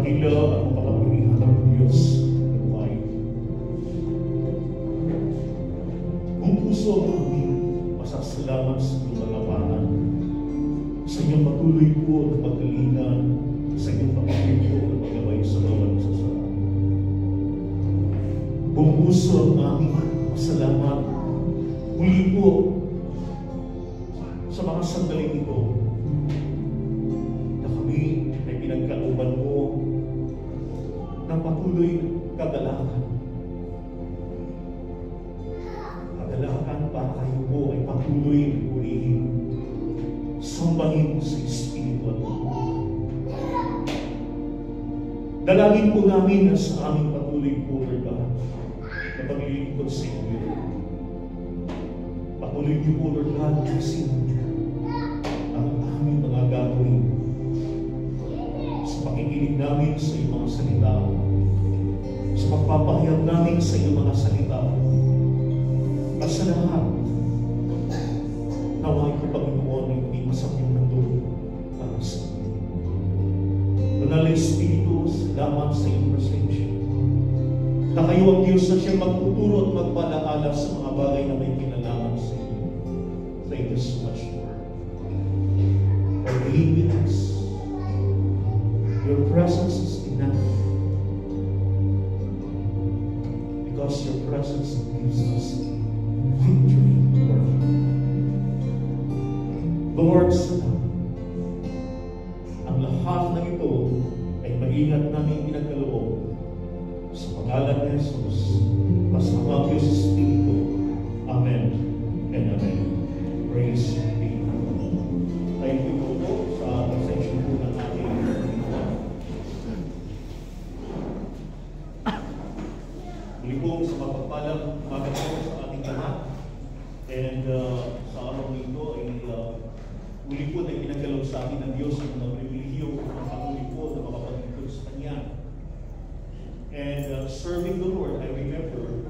dakila at makapangyarihan ng Diyos na buhay. Buong puso ang aming pasasalamat sa iyong kagapanan, sa iyong patuloy po na pagkalingan, sa iyong patuloy po na paggabay sa bawat isa sa amin. Buong puso ang aming pasalamat muli po sa mga sandaling ito na kami ay pinagkalooban mo ng patuloy kagalakan. Kagalakan para kayo po ay patuloy purihin, sambahin sa Espiritu at Tuwa. Dalangin po namin na sa aming patuloy po, Lord God, na paglilingkod sa inyo. Patuloy niyo po, Lord God, kasi ang aming mga gagawin sa pakikinig namin sa iyong mga salita, sa pagpapahayag namin sa iyong mga salita, at sa lahat, naway ko, Panginoon, ay hindi masamang nandun para sa inyo. Banal na Espiritu, salamat sa iyong presensya, na kayo ang Diyos na siyang magtuturo at magpalaala sa mga bagay na may kinalaman sa inyo. Thank you so much, Lord, for being with us. Your presence is enough, because your presence gives us victory, Lord. Lord, salamat. Ang lahat ng ito ay maingat namin pinagkaloob sa pangalan ni Jesus, kasama ang Diyos Espiritu. Amen and amen. Praise be to God. Thank you po sa pasensya po ng ating muli po sa mapagpalang umaga po sa ating lahat. And sa araw nito ay muli po na pinagkaloob sa atin ng Diyos ng mga pribilehiyo ng patuloy po na makapaglingkod sa Kanya. And serving the Lord, I remember,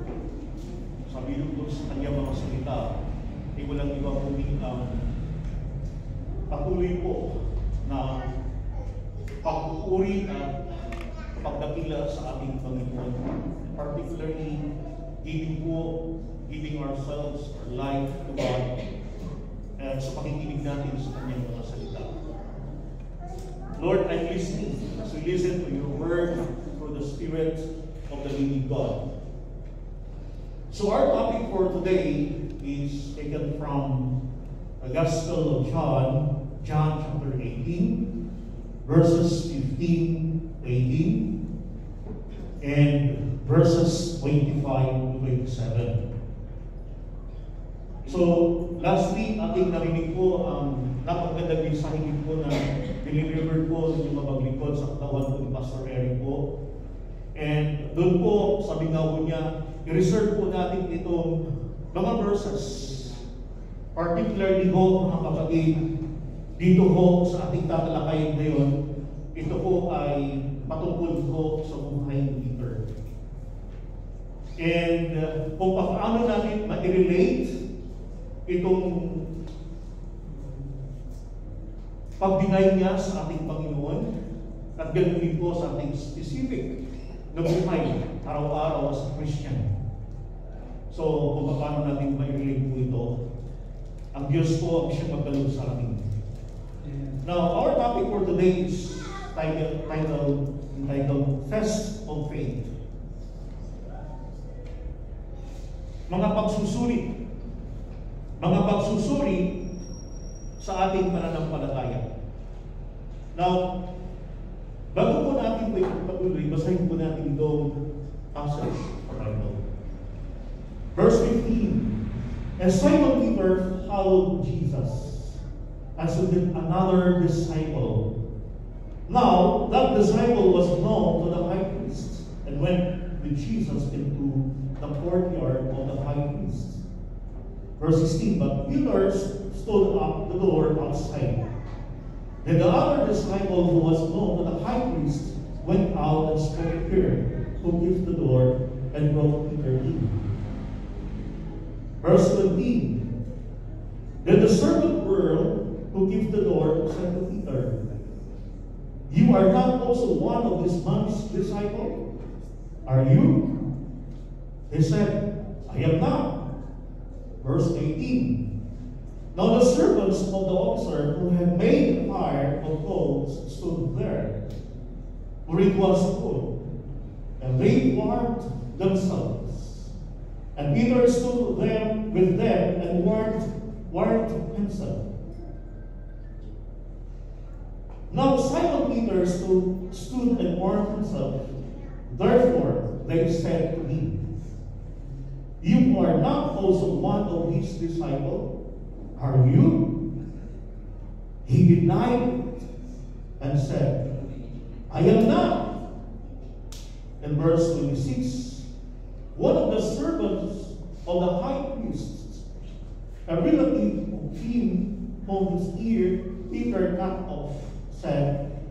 sabi doon sa Kanya mga salita, ay walang iba po patuloy po na pagpupuri at pagdakila sa ating Panginoon. Particularly, giving ourselves, our life to God, at sa pakikinig natin sa Kanyang mga salita. Lord, I'm listening as we listen to your word through the Spirit of the living God. So our topic for today is taken from the Gospel of John, John chapter 18, verses 15 to 18, and verses 25 to 27. So, last week, ating narinig po ang napagandang mensahe po na delivered po sa inyong maglingkod sa katawan po ni Pastor Eric po. And doon po, sabi nga po niya, i-reserve po natin itong mga verses. Particularly ho, mga kapatid, dito ho sa ating tatalakayin ngayon, ito po ay patungkol ho sa buhay ni Peter. And kung paano natin ma-relate itong pag-deny niya sa ating Panginoon at ganoon din po sa ating specific na buhay araw-araw sa Christian. So, kung paano natin ma-relate po ito, ang Diyos po ang siyang magdalo sa atin. Now, our topic for today is entitled Test of Faith. Mga pagsusuri sa ating pananampalataya. Now, bago po natin po ipagpatuloy, basahin po natin itong passage of Bible. Verse 15, and Simon Peter followed Jesus, as did another disciple. Now, that disciple was known to the high priest, and went with Jesus into the courtyard of the high priest. Verse 16, but Peter stood up the door outside. Then the other disciple who was known to the high priest went out and spoke to Peter, who gives the door, and brought Peter in. Verse 17, then the servant girl who gives the door said to Peter, You are not also one of this man's disciples? Are you? He said, I am not. Verse 18. Now the servants of the officer who had made a fire of coals stood there, for it was full, and they warmed themselves. And Peter stood with them and warmed himself. Now Simon Peter stood and warmed himself. Therefore they said to him, You are not also one of his disciples, are you? He denied it and said, I am not. In verse 26, one of the servants of the high priest, a relative of him whose ear Peter cut off, said,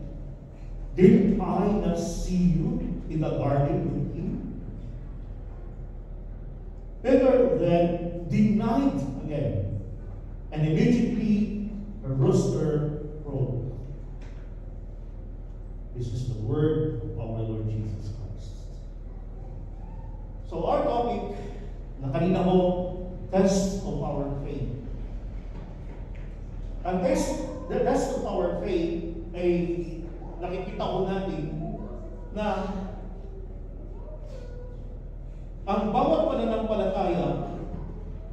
Did I not see you in the garden with him? Peter then denied again, and immediately a rooster crowed. This is the word of our Lord Jesus Christ. So our topic na kanina mo, test of our faith. Ang the test of our faith ay nakikita ko natin na ang bawat pananampalataya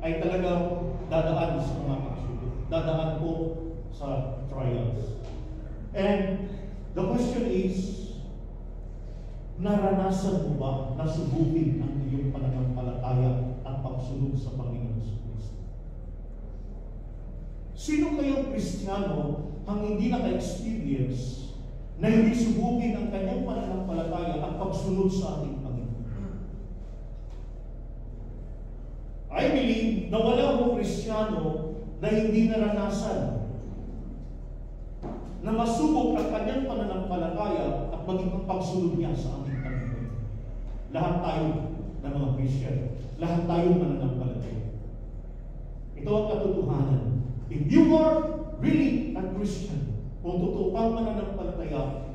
ay talagang dadaan sa mga pagsubok. Dadaan po sa trials. And the question is, naranasan mo ba na subukin ang iyong pananampalataya at pagsunod sa Panginoon Kristo? Sino kayang Kristiyano ang hindi naka-experience na hindi subukin ang kanyang pananampalataya at pagsunod sa ating Panginoon? I believe na wala akong Kristiyano na hindi naranasan na masubok ang kanyang pananampalataya at maging ang pagsunod niya sa ating Panginoon. Lahat tayo ng mga Christian. Lahat tayo mananampalataya. Ito ang katotohanan. If you are really a Christian, kung totoo kang mananampalataya,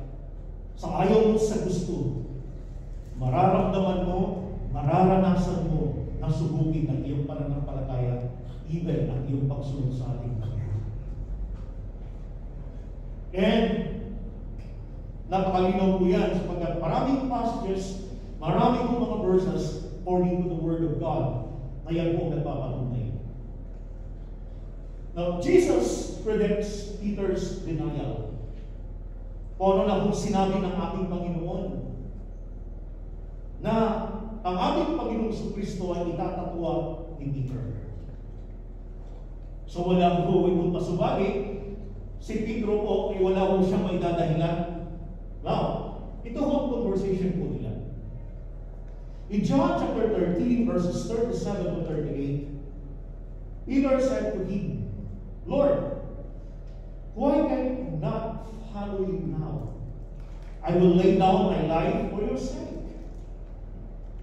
sa ayaw mo sa gusto, mararamdaman mo, mararanasan mo na subukin ang iyong pananampalataya, even ang iyong pagsunod sa ating Panginoon. And napakalinaw po yan sapagkat maraming passages, maraming mga verses according to the Word of God na yan po nagpapatunay. Now, Jesus predicts Peter's denial. Kung ano na kung sinabi ng ating Panginoon na ang ating Panginoong Kristo ay itatatwa ni Peter. So wala ko itong pasubali, si Pedro po ay wala ko siyang may dadahilan. Now, ito ang conversation po nila. In John chapter 13, verses 37 to 38, Peter said to him, Lord, why can I not follow you now? I will lay down my life for your sake.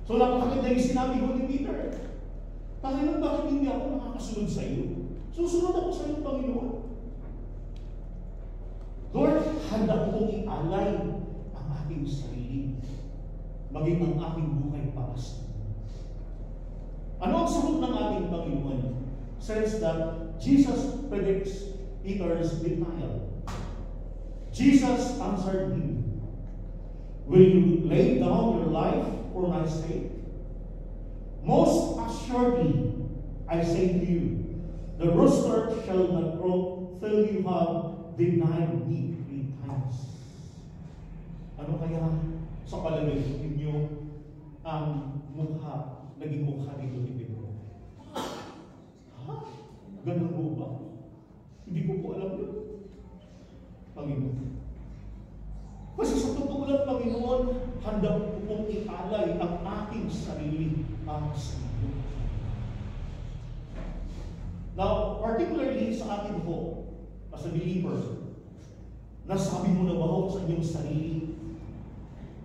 So napakaganda yung sinabi ko ni Peter. Panginoon, bakit hindi ako makakasunod sa iyo? Susunod ako sa iyo, Panginoon. Lord, handa kong ialay ang aking sarili, maging ang aking buhay para sa iyo. Ano ang sagot ng ating Panginoon? Says that Jesus predicts Peter's denial. Jesus answered him, Will you lay down your life for my sake? Most assuredly, I say to you, the rooster shall not crow till you have denied me 3 times. Ano kaya sa palagay ninyo ang naging mukha dito ni Pedro? Ha? Ganun mo ba? Hindi ko po alam yun. Panginoon. Kasi sa totoo lang, Panginoon, handa ko pong ialay ang aking sarili para sa iyo. Now, particularly sa atin po, as a believer, nasabi mo na ba ho sa inyong sarili?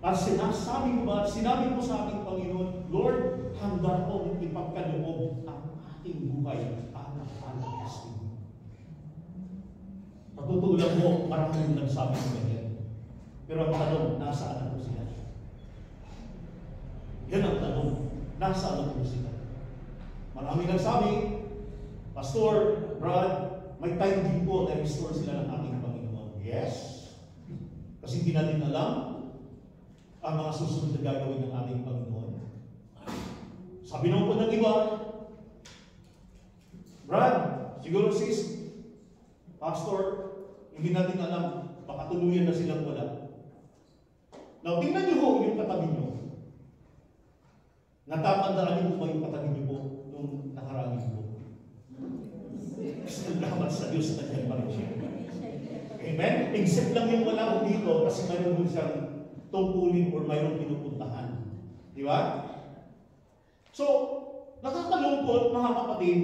At sinabi mo sa ating Panginoon, Lord, handa kong ipagkaloob ang aking buhay para sa iyo. Patutulan mo, maraming nagsabi mo yan. Pero ang tanong, nasaan ako sila? Yan ang tanong, nasaan ako sila? Marami nagsabi, Pastor, Brad, may time din po na restore sila ng ating Panginoon. Yes. Kasi hindi natin alam ang mga susunod na gagawin ng ating Panginoon. Sabi naman po ng iba, Brad, siguro sis, Pastor, hindi natin alam, baka tuluyan na silang wala. Now, tingnan niyo po yung katabi niyo. Natatandaan niyo po ba yung katabi niyo po nung nakaraang linggo? Salamat sa Diyos na dyan pa rin siya. Amen? Except lang yung wala ko dito kasi mayroon mo siyang tungkulin or mayroong pinupuntahan. Di ba? So, nakakalungkot mga kapatid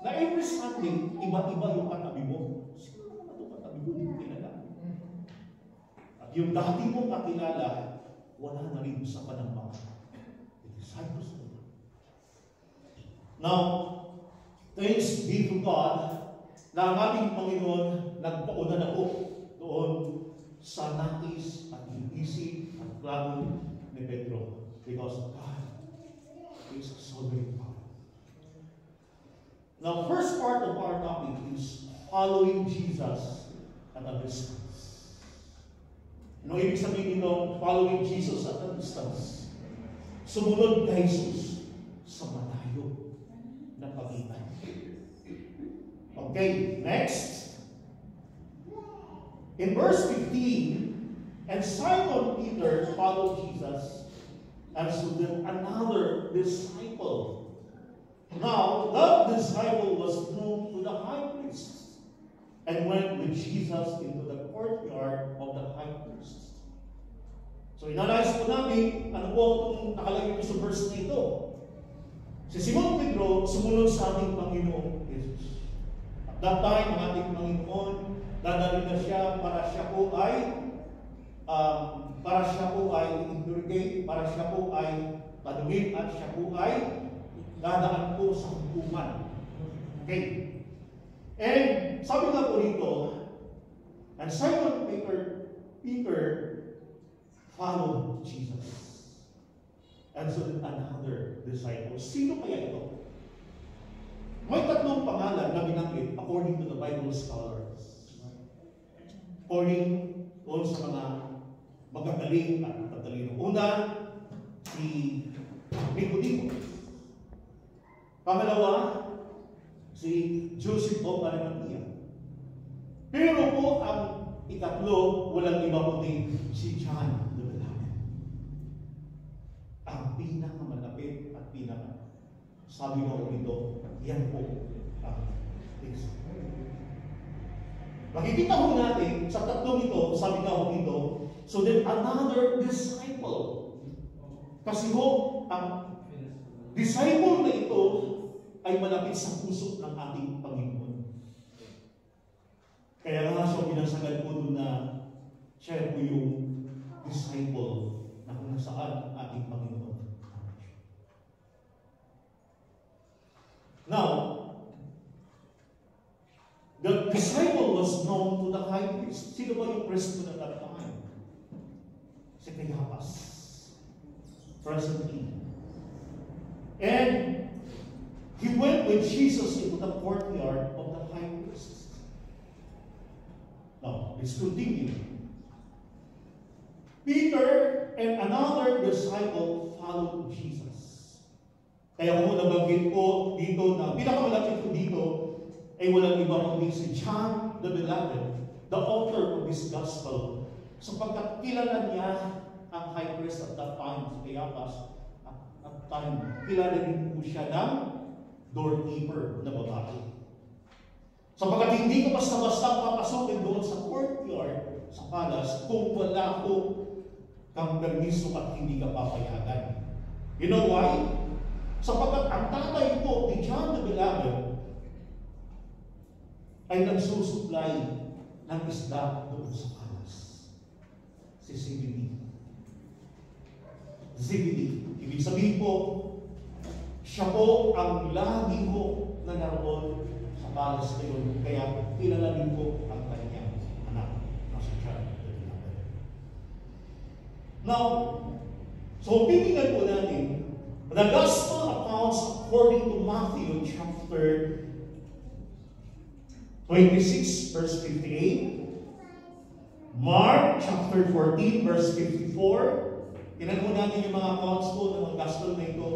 na every Sunday, iba-iba yung katabi mo. Sino naman itong katabi mo? Hindi kilala. At yung dati mong kakilala, wala na rin sa panamang. The disciples of God. Now, thanks be to God na ang ating Panginoon nagpauna na po doon sa nais at isip at plano ni Pedro. Because God is so very powerful. Now, first part of our topic is following Jesus at a distance. Ano ibig sabihin nito, following Jesus at a distance? Sumunod kay Jesus sa malayo na pagitan. Okay, next. In verse 15, and Simon Peter followed Jesus, and so did another disciple. Now, that disciple was known to the high priest, and went with Jesus into the courtyard of the high priest. So, inanalis po natin, ano po itong nakalagay sa verse na ito? Si Simon Pedro sumunod sa ating Panginoong Jesus. At that time, ang ating Panginoon, dadalhin na siya para siya po ay interrogate, para siya po ay tanungin, at siya po ay dadaan po sa hukuman. Okay. And sabi nga po dito, and Simon Peter followed Jesus. And so did another disciple. Sino kaya ito? May tatlong pangalan na binanggit according to the Bible scholars. According doon sa mga magagaling at tatalino. Una, si Nicodemo. Pangalawa, si Joseph of Arimathea. Pero po ang ikatlo, walang iba kundi si John the Beloved. Ang pinakamalapit at sabi ko dito, yan po ang example. Makikita ho natin sa tatlong ito, sabi nga ho dito, so then another disciple. Kasi ho, ang disciple na ito ay malapit sa puso ng ating Panginoon. Kaya nga siya binasagad po doon na siya po yung disciple na kung nasaan ang ating Panginoon. Now, the disciple was known to the high priest. Sino ba yung priest at that time? Si Caiaphas. Presently. And he went with Jesus into the courtyard of the high priest. Now, let's continue. Peter and another disciple followed Jesus. Kaya kung nabanggit po dito na pinakamalapit po dito ay walang iba kundi si John the Beloved, the author of this gospel. Sapagkat kilala niya ang high priest at that time, si Caiaphas, at time, kilala din po siya ng doorkeeper na babae. Sapagkat hindi ka basta-basta papasukin doon sa courtyard, sa palace, kung wala po kang permiso at hindi ka papayagan. You know why? Sapagkat ang tatay po ni John the Beloved ay nagsusupply ng isda doon sa palace. Si Zebedee. Ibig sabihin po, siya po ang lagi mo na naroon sa palace ngayon. Kaya kilala din po ang kanyang anak na si John the Beloved. Now, so titingnan po natin, the Gospel accounts according to Matthew chapter 26, verse 58, Mark chapter 14, verse 54. Tinan mo natin yung mga accounts po ng mga Gospel na ito,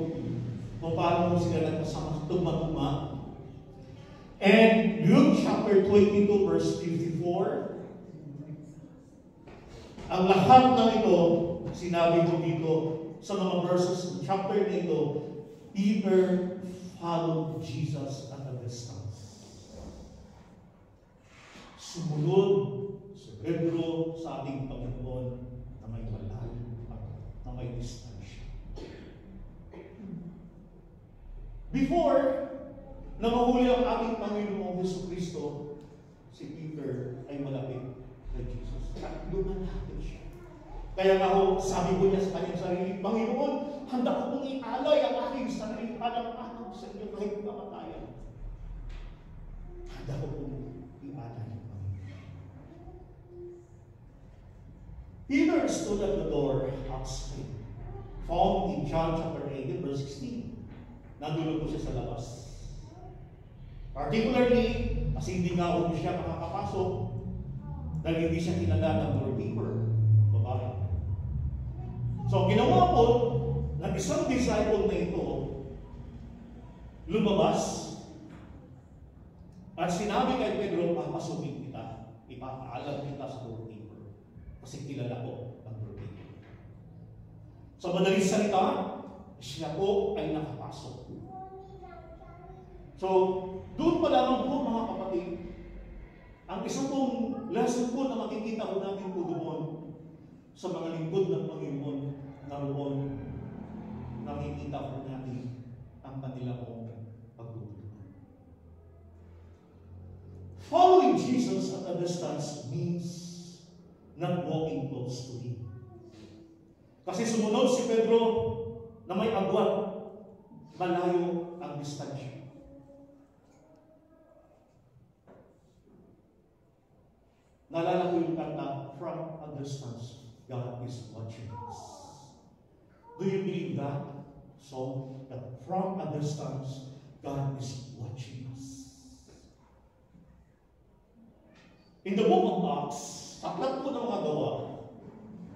kung paano sila nagkasama tugma-tugma. And Luke chapter 22, verse 54. Ang lahat ng ito, sinabi ko dito sa mga verses, chapter na ito, Peter followed Jesus at a distance. Sumunod si Pedro sa ating Panginoon na may malayo at na may distansya. Before na mahuli ang ating Panginoong Jesucristo, si Peter ay malapit kay Jesus. At lumalapit siya. Kaya nga ho, sabi ko niya sa kanyang sarili, Panginoon, handa ko pong ialay ang aking sarili alam-alam sa inyo kahit kamatayan. Handa ko pong ialay. Peter stood at the door outside, found in John chapter 18, verse 16. Nandulog po siya sa labas. Particularly, kasi hindi nga ako siya makakapasok dahil hindi siya kilala ng doorkeeper, babae. So, ginawa po ng isang disciple na ito, lumabas at sinabi kay Pedro, papasukin kita, ipapaalam kita sa doorkeeper kasi kilala ko ng doorkeeper. Sa madaling salita, siya po ay nakapasok. So, doon pa lamang po mga kapatid, ang isang pong lesson po na makikita ko natin po doon sa mga lingkod ng Panginoon na roon, nakikita po natin ang kanila pong pagtutulungan. Following Jesus at a distance means not walking close to Him. Kasi sumunod si Pedro na may agwat, malayo ang distansya. Naalala ko yung kanta, from a distance, God is watching us. Do you believe that? So, that from a distance, God is watching us. In the book of Acts, aklat po ng mga gawa,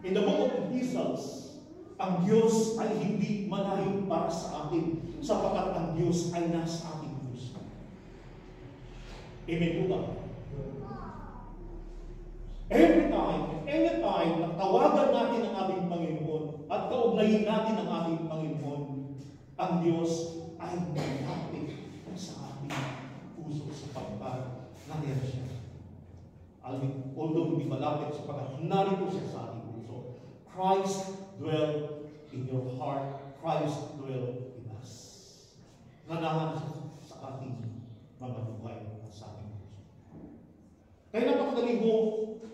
in the book of Epistles, ang Diyos ay hindi malayo para sa atin, sapagkat ang Diyos ay nasa ating puso. Amen po ba? Anytime na tawagan natin ang ating Panginoon at kaugnayin natin ang ating Panginoon, ang Diyos ay malapit sa ating puso sapagkat nandiyan siya. Although hindi malapit sapagkat narito siya sa ating puso. Christ dwell in your heart. Christ dwell in us. Nanahan sa ating mga buhay at sa ating puso. Kaya napakadali mo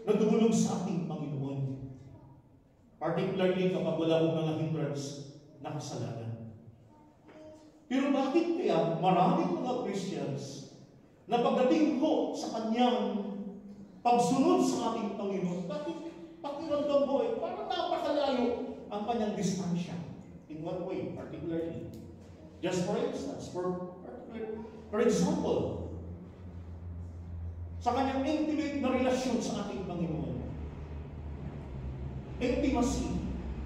na dumulog sa ating Panginoon. Particularly kapag wala mong mga hindrance na kasalanan. Pero bakit kaya maraming mga Christians na pagdating ko sa kanyang pagsunod sa ating Panginoon, bakit pakiramdam ko parang napakalayo ang kanyang distansya? In what way, particularly? Just for instance, for example, sa kanyang intimate na relasyon sa ating Panginoon. Intimacy.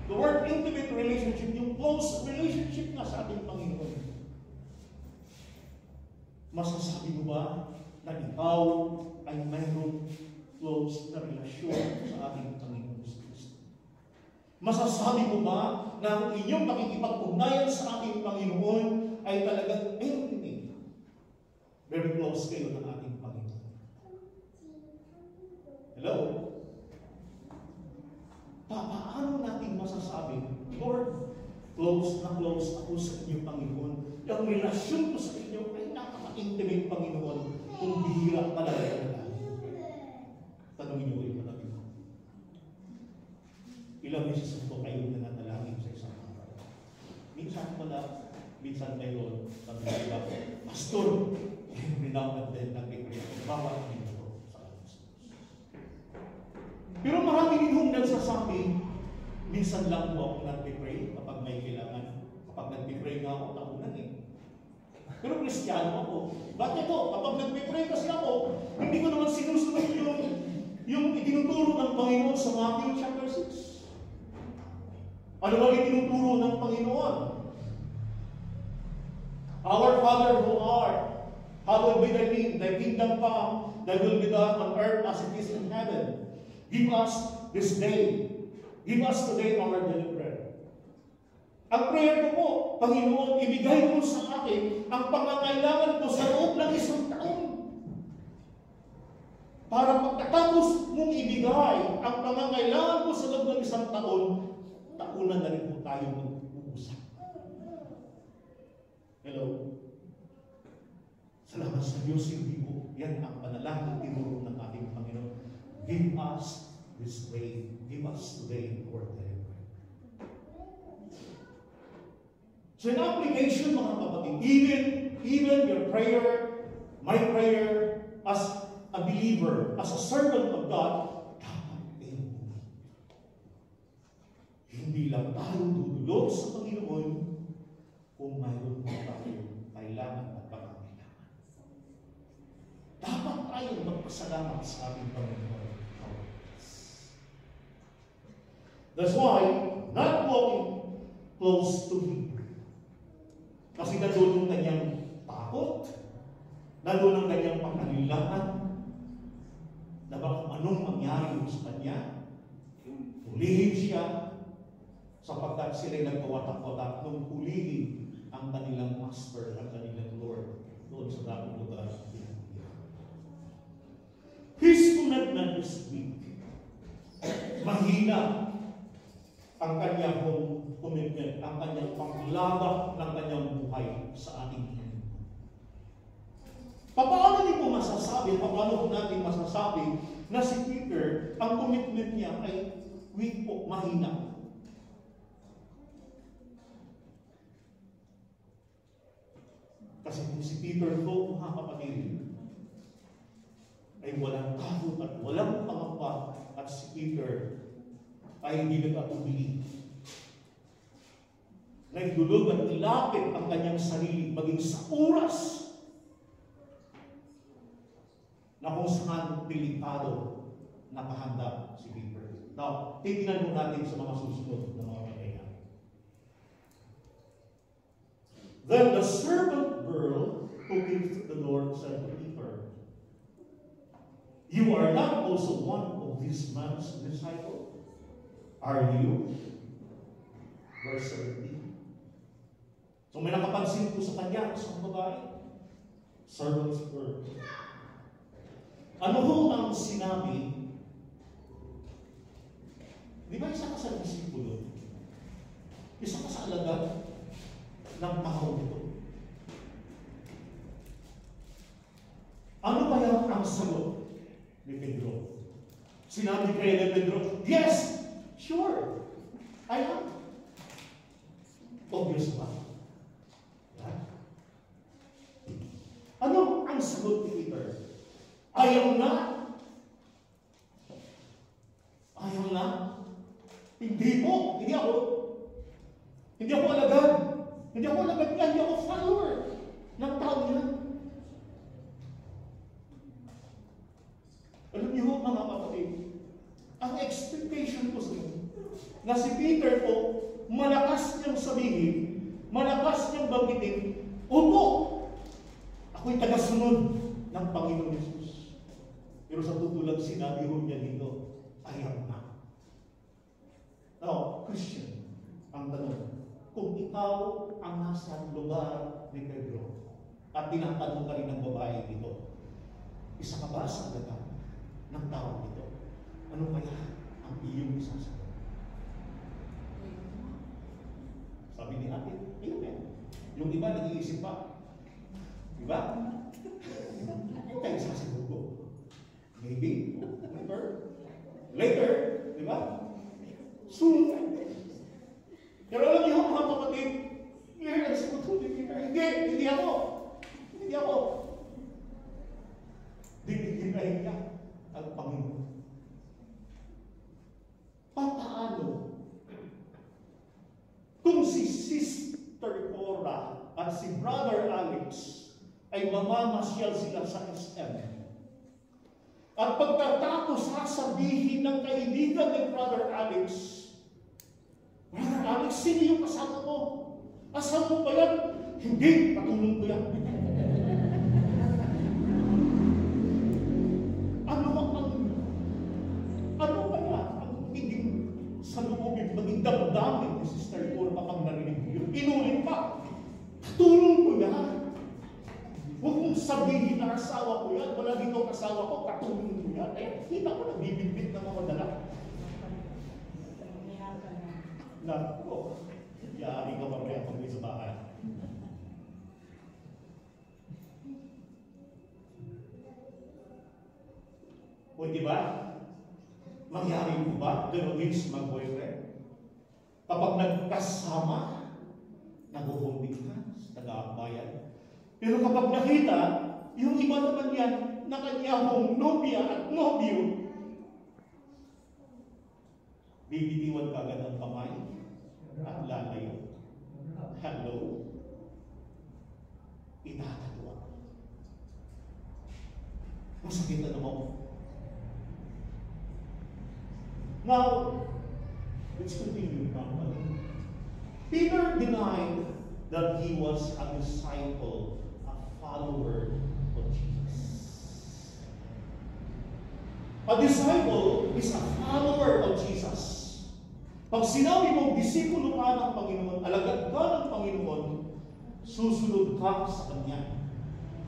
The word intimate relationship, yung close relationship na sa ating Panginoon. Masasabi mo ba na ikaw ay mayroong close na relasyon sa ating Panginoon Kristo? Masasabi mo ba na ang inyong pakikipag-ugnayan sa ating Panginoon ay talagang intimate? Very close kayo ng ating Panginoon. Hello? Paano natin masasabi, Lord, close na close ako sa inyong Panginoon. Yung relasyon ko sa inyo ay napaka-intimate, Panginoon, kung bihira talaga talaga. Tanungin niyo ulit natin. Ilang beses po kayo na natalangin sa isang araw. Minsan pala, minsan kayo nagbibilang, Pastor, every now and then nagbibilang, bawat minuto sa Diyos. Pero marami din hong nagsasabi Minsan lang po ako nagpipray kapag may kailangan. Kapag nagpipray nga ako, takunan eh. Pero Kristiyano ako. Bakit ito? Kapag nagpipray kasi ako, hindi ko naman sinusunod yung itinuturo ng Panginoon sa Matthew chapter 6. Ano ba itinuturo ng Panginoon? Our Father who art, hallowed be thy name, thy kingdom come, thy will be done on earth as it is in heaven. Give us this day. Give us today our daily bread. Ang prayer ko po, Panginoon, ibigay mo sa akin ang pangangailangan ko sa loob ng isang taon. Para pagkatapos mong ibigay ang pangangailangan ko sa loob ng isang taon, taonan na rin po tayo mag-uusap. Hello? Salamat sa Diyos, hindi po yan ang panalangin tinuro ng ating Panginoon. Give us this day, give us today our daily bread. So in application, mga kapatid, even your prayer, my prayer, as a believer, as a servant of God, dapat hindi lang tayo dudulog sa Panginoon kung mayroon pa tayo kailangan at pangangailangan. Dapat tayo magpasalamat sa ating Panginoon. That's why, not walking close to Him. Kasi nandun ang kanyang takot, nandun ang kanyang pangalilangan, na baka anong mangyari sa kanya, hulihin siya, sapagkat sila'y nagkawatak-watak nung hulihin ang kanilang master, ang kanilang Lord, doon sa dating lugar. His commitment is weak. Mahina ang kanyang commitment, ang kanyang panglaban ng kanyang buhay sa ating Panginoon. Paano din po masasabi, paano po natin masasabi na si Peter, ang commitment niya ay weak po, mahina? Kasi kung si Peter po, mga kapatid, ay walang takot at walang pangamba, at si Peter ay hindi nag-atubili. Nagdulog at ilapit ang kanyang sarili maging sa oras na kung saan delikado nakahanda si Peter. Now, tingnan mo natin sa mga susunod na mga pangyayari. Then the servant girl who came to the Lord said to Peter, "You are not also one of these man's disciples? Are you?" Verse 17. So may nakapansin po sa kanya, isang babae. Servant's girl. Ano ho ang sinabi? Di ba isa ka sa disipulo? Isa ka sa alagad ng tao nito. Ano kaya ang sagot ni Pedro? Sinabi kaya ni Pedro, "Yes, sure, I am." Obvious ba? Yeah. Ano ang sagot ni Peter? I am not. I am not. Hindi po. Hindi ako. Hindi ako alagad. Hindi ako alagad niya. Hindi ako follower ng tao niya. Alam niyo mga kapatid, ang expectation ko sa inyo, na si Peter po, malakas niyang sabihin, malakas niyang banggitin, "Opo, ako'y tagasunod ng Panginoon Yesus." Pero sa tutulad sinabi ho niya dito, "I am not." Now, Christian, ang tanong, kung ikaw ang nasa lugar ni Pedro at tinatanong ka rin ng babae dito, isa ka ba sa lahat ng tao dito? Ano kaya ang iyong isasagot? Sabi ni ate, amen. Yung iba nag-iisip pa. Diba? Ano kaya isasagot ko? Maybe, later, diba? Soon. Pero alam niyo mga kapatid, ngayon ang sagot ko, hindi ako. Hindi ako. Diniginahin niya ang Panginoon. Paano itong si Sister Cora at si Brother Alex ay mamamasyal sila sa SM. At pagkatapos sasabihin ng kaibigan ni Brother Alex, Brother Alex, sino yung kasama mo? Asan mo ba yan? Hindi, katulong ko yan. Ano kaya ang magiging salubogin, maging damdamin ni Sister Cora kapag narinig yun? Inulit pa, katulong ko yan. Huwag mong sabihin na asawa ko yan. Wala dito ang asawa ko, katulong ko yan. Eh, kita ko na bibit-bit na mga dala. Nako, yari ka mamaya pag may sa bahay. Pwede ba? Mangyari mo ba? Ganun din sa mga boyfriend. Kapag nagkasama, nag-uhumbing ka, nag-aabayan. Pero kapag nakita, yung iba naman yan, na kanyang nobya at nobyo, bibitiwan ka agad ang kamay at lalayo. Hello? Itatatawa. Masakit na naman. Now, let's continue. Peter denied that he was a disciple, a follower of Jesus. A disciple is a follower of Jesus. Pag sinabi mong disipulo ka ng Panginoon, alagad ka ng Panginoon, susunod ka sa Kanya.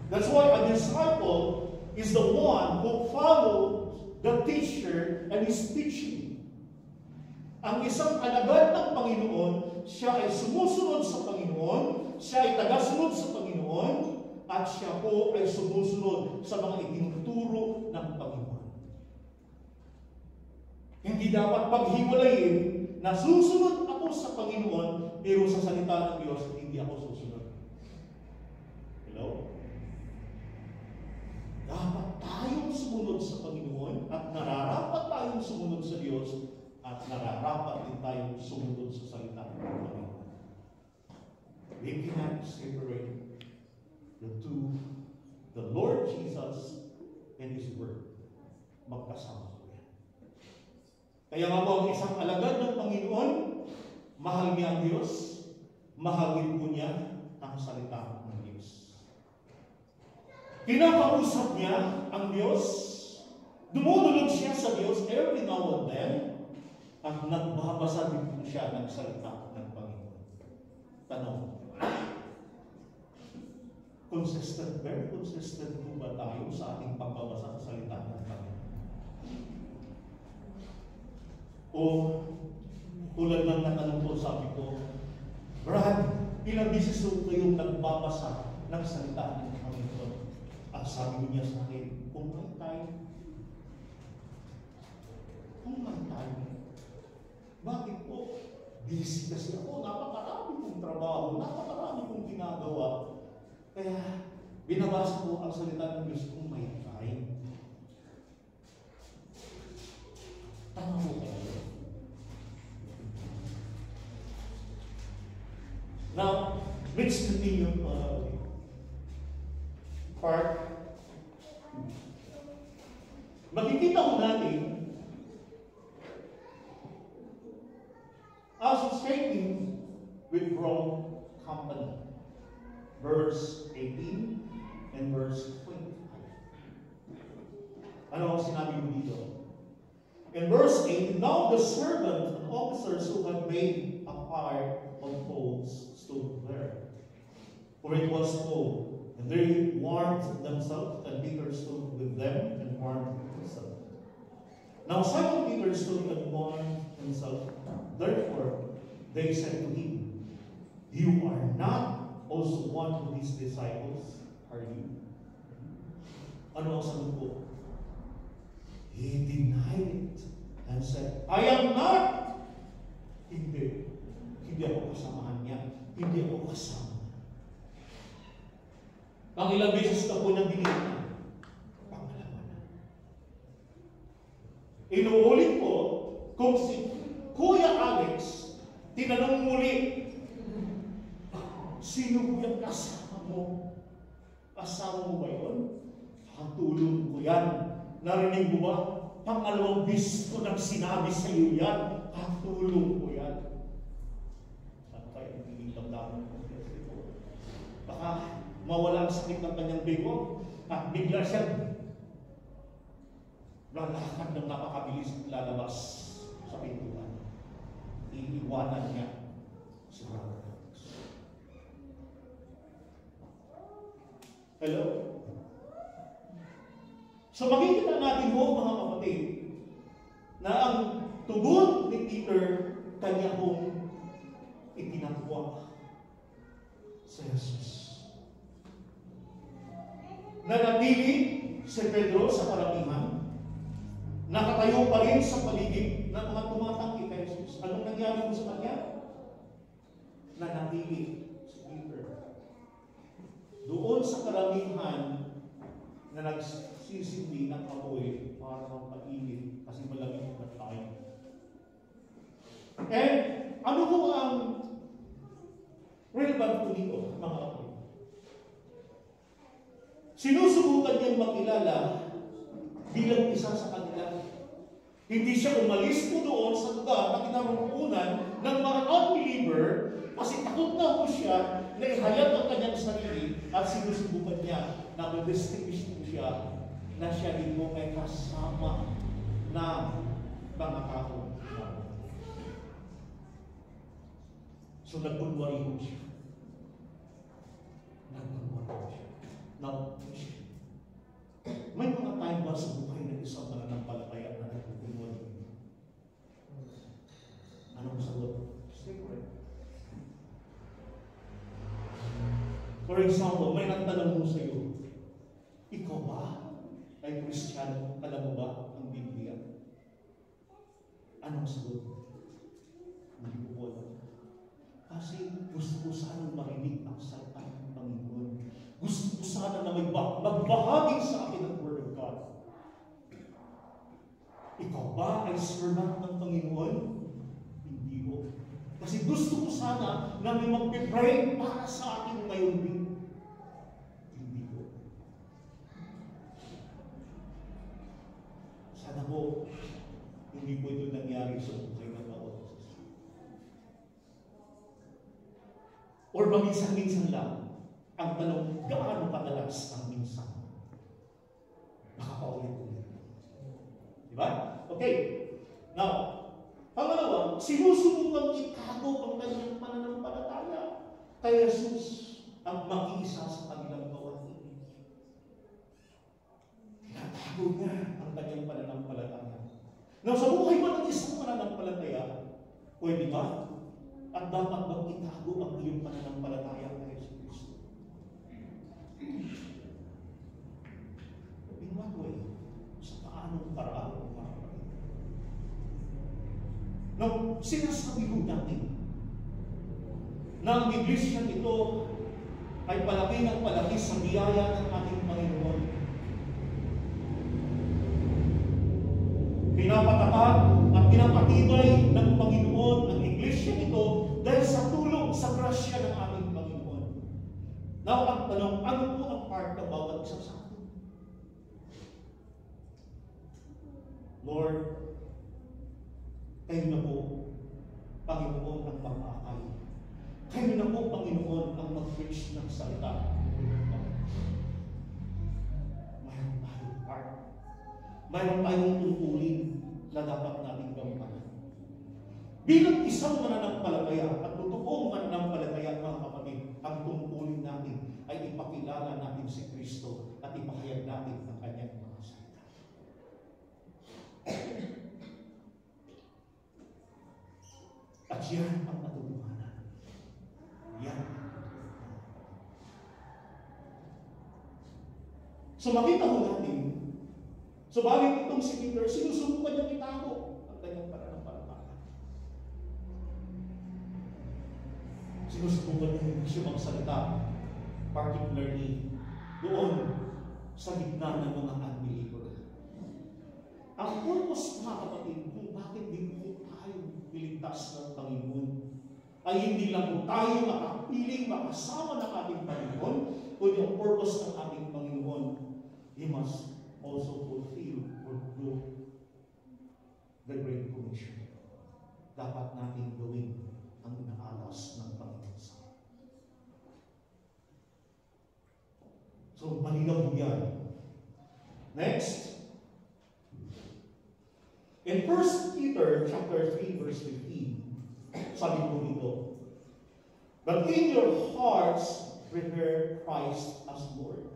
That's why a disciple is the one who follows the teacher and his teaching. Ang isang alagad ng Panginoon, siya ay sumusunod sa Panginoon, siya ay tagasunod sa Panginoon, at siya po ay sumusunod sa mga itinuturo ng Panginoon. Hindi dapat paghiwalayin na susunod ako sa Panginoon, pero sa salita ng Diyos, hindi ako susunod. Hello? Dapat tayong sumunod sa Panginoon at nararapat tayong sumunod sa Diyos at nararapat din tayong sumunod sa salita ng Panginoon. We cannot separate the two, the Lord Jesus and His Word. Magkasama ko yan. Kaya nga po ang isang alagad ng Panginoon, mahal niya ang Diyos, mahal din po niya ang salita ng Diyos. Kinakausap niya ang Diyos, dumudulog siya sa Diyos every now and then, at nagbabasa din po siya ng salita ng Panginoon. Tanong, very consistent po ba tayo sa ating pagbabasa sa salita ng Panginoon? O tulad ng natanong ko, sabi ko, Brad, ilang bisis po kayong nagbabasa ng salita ng Panginoon? At sabi niya sa akin, kung may time. Bakit po? Busy kasi ako, napakarami kong trabaho, napakarami kong ginagawa. Kaya, binabasa ko ang salita ng Diyos kung may time. Tama mo kayo. Now, let's continue part. Makikita ko natin associating with wrong company. Verse 18 and verse 25. Ano ang sinabi mo dito? In verse 8, now the servant and officers who had made a fire on coals stood there, for it was cold, and they warmed themselves, and Peter stood with them and warmed himself. Now Simon Peter stood and warmed himself. Therefore, they said to him, you are not also one of these disciples, are you? Ano ang sagot ko? He denied it and said, I am not. Hindi. Hindi ako kasamahan niya. Hindi ako kasama. Ang ilang beses ka po nang binigyan. Pangalawa na. Inuulit ko, kung si Kuya Alex tinanong muli Sino po yung kasama mo? Kasama mo ba yun? Katulong ko yan. Narinig mo ba? Pangalawang bis ko nang sinabi sa iyo yan. Katulong ko yan. Ano kaya hindi damdaman ko? Baka mawala ang sakit ng kanyang bigo at bigla siya lalakad ng napakabilis lalabas sa pintuan. Iiwanan niya si Brother. Hello? So makikita natin ho, mga kapatid, na ang tugon ni Peter, kanya hong itinatwa sa Jesus. Nanatili si Pedro sa karamihan, nakatayo pa rin sa paligid ng mga tumatanggi kay Jesus. Anong nangyari mo sa kanya? Nanatili si Peter doon sa karamihan na nagsisindi ng apoy para magpainit kasi malamig na tayo. And ano po ang relevant po dito, mga kapatid? Sinusubukan niyang makilala bilang isa sa kanila. Hindi siya umalis po doon sa lugar na kinaroonan ng mga unbeliever kasi takot na po siya na ihayag ang kanyang sarili at sinusubukan niya na mag-distinguish po siya na siya din po ay kasama na mga tao. So nagpunwari po siya. Now, may mga time ba sa buhay ng isang mananampalataya na nagpupunwari? Anong sagot? Secret. For example, may nagtanong mo sa iyo, ikaw ba ay Kristiyano? Alam mo ba ang Biblia? Anong sagot? Hindi ko alam. Kasi gusto ko sanang marinig ang salita ng Panginoon. Gusto ko sana na may magbahagi sa akin ang Word of God. Ikaw ba ay servant ng Panginoon? Hindi ko. Kasi gusto ko sana na may mag-pray para sa akin ngayon din. Hindi ko. Sana po, hindi po ito nangyari sa buhay ng bawat isa. Or paminsan-minsan lang, ang tanong, gaano kadalas ang minsan? Nakapaulit-ulit. Diba? Okay. Now, pangalawa, sinusubukan itago ang kanyang pananampalataya. Kay Jesus ang mag-iisa sa kanilang gawain. Tinatago niya ang kanyang pananampalataya. Now, sa buhay ba ng isang pananampalataya, pwede ba? At dapat bang itago ang iyong pananampalataya kay Jesus Cristo? In what way? Sa paanong paraan o paraan? Now, sinasabi ko natin na ang iglesia ito ay palaki ng palaki sa biyaya ng ating Panginoon. Pinapatatag at pinapatibay ng Panginoon ang iglesia ito dahil sa tulong sa grasya ng ating Panginoon. Now, ang tanong, ano po ang part ng bawat isa sa atin? Lord, kayo na po, Panginoon, ang mag-aakay. Kayo na po, Panginoon, ang mag-preach ng salita. Mayroon tayong part. Mayroon tayong tungkulin na dapat natin gampanan. Bilang isang mananampalataya at totoong mananampalataya, mga kapatid, ang tungkulin natin ay ipakilala natin si Kristo at ipahayag natin ang kanyang mga salita. At yan ang katotohanan. Yan. So makita ko natin, subalit itong si Peter, sinusubukan niyang itago ang kanyang pananampalataya. Sinusubukan niya hindi siya magsalita, particularly doon sa gitna ng mga unbeliever. Ang purpose, mga kapatid, kung bakit din po tayo niligtas ng Panginoon, ay hindi lang po tayo piling makasama ng ating Panginoon, kundi ang purpose ng ating Panginoon, He must also fulfill or do the Great Commission. Dapat natin gawin ang inaalas ng Panginoon sa atin. So, malinaw yan. Next. In 1 Peter chapter 3, verse 15, sabi po dito, but in your hearts, prepare Christ as Lord.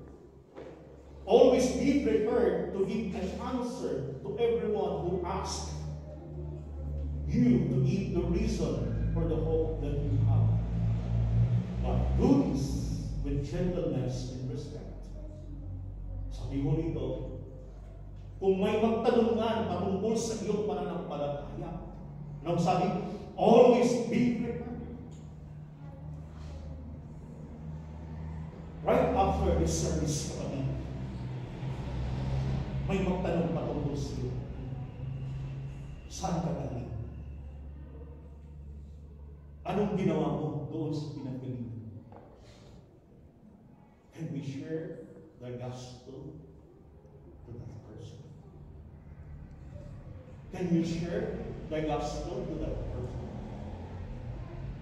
Always be prepared to give an answer to everyone who asks you to give the reason for the hope that you have. But do this with gentleness and respect. Sabi mo dito, kung may magtanungan patungkol sa iyong pananampalataya, nang sabi, always be prepared. Right after this service, may magtanong patungkol sa iyo. Saan ka galing? Anong ginawa mo doon sa pinanggalingan? Can we share the gospel to that person? Can you share the gospel to that person?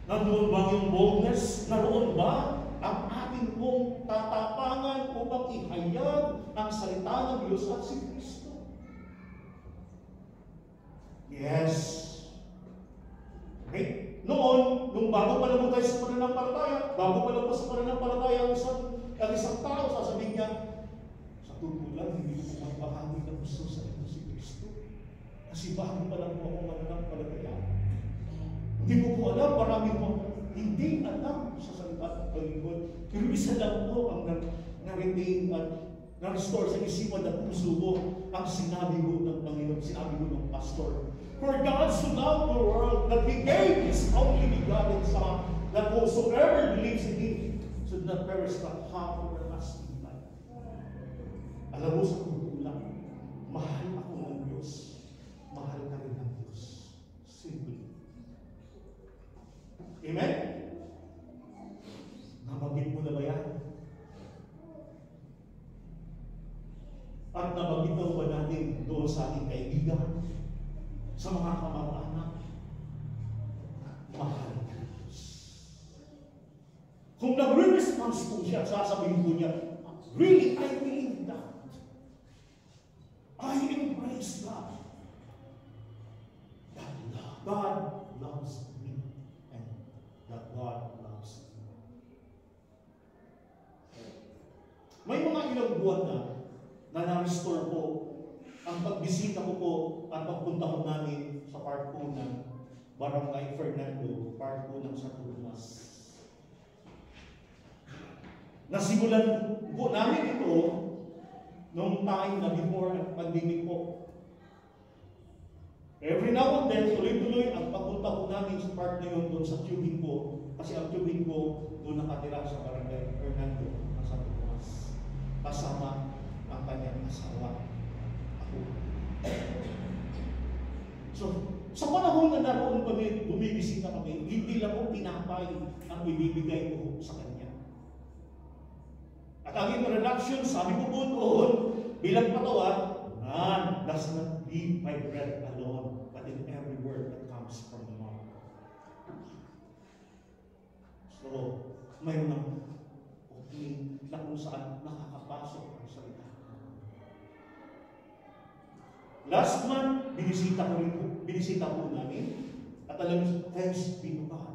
Naroon ba yung boldness? Naroon ba ang ating pong tatapangan upang ihayag ang salita ng Diyos at si Kristo? Yes. Okay? Noon, nung bago pa lang tayo sa pananampalataya, bago pa lang po sa pananampalataya ang isang tao, sasabihin niya, sa totoo lang, hindi ko magpahagi ng gusto sa ito si Kristo. Kasi bago pa lang po ako mananampalataya. Hindi ko po alam, marami po hindi alam sa salita ng Panginoon. Pero isa lang po ang na-retain at na-restore sa isipan at puso mo ang sinabi mo ng Panginoon, sinabi mo ng pastor. For God so loved the world that He gave His only begotten Son, that whosoever believes in Him should not perish but have everlasting life. Alam mo sa totoo lang, mahal ako ng Diyos. Mahal ka rin ng Diyos. Simply. Amen? Nabanggit mo na ba yan? At nabanggit na ba natin doon sa ating kaibigan? Sa mga kamag-anak, mahal ng Diyos. Kung nag-response po siya, sasabihin po niya, really, I believe that. I embrace that. That God loves me and that God loves me. May mga ilang buwan na na-restore po ang pagbisita ko po at pagpunta ko namin sa part po ng Barangay Fernando, part po ng Santo Tomas. Nasimulan po namin ito noong time na before ang pandemic po. Every now and then, tuloy-tuloy ang pagpunta po namin sa part na yun doon sa tubing po. Kasi ang tubing po doon nakatira sa Barangay Fernando ng Santo Tomas. Kasama ang kanyang asawa. So, sa panahon na naroon kami, bumibisita kami, hindi lang po pinapay ang ibibigay ko sa kanya. At ang introduction, sabi ko po doon, bilang patawad, man does not live by bread alone, but in every word that comes from the mouth. So, mayroon ng okay na kung saan nakakapasok ang salita. Last month, binisita po namin, at alam niyo, thanks be to God.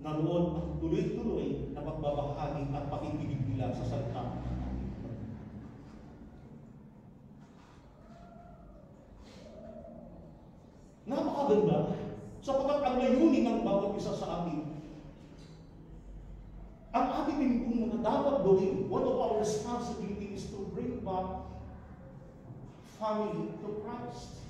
Naroon ang tuloy-tuloy na pagbabahagi at pakikinig nila sa salita ng ating Panginoon. Napakaganda, sapagkat ang layunin ng bawat isa sa atin, ang ating lingkod na dapat gawin, one of our responsibilities is to bring back family to Christ.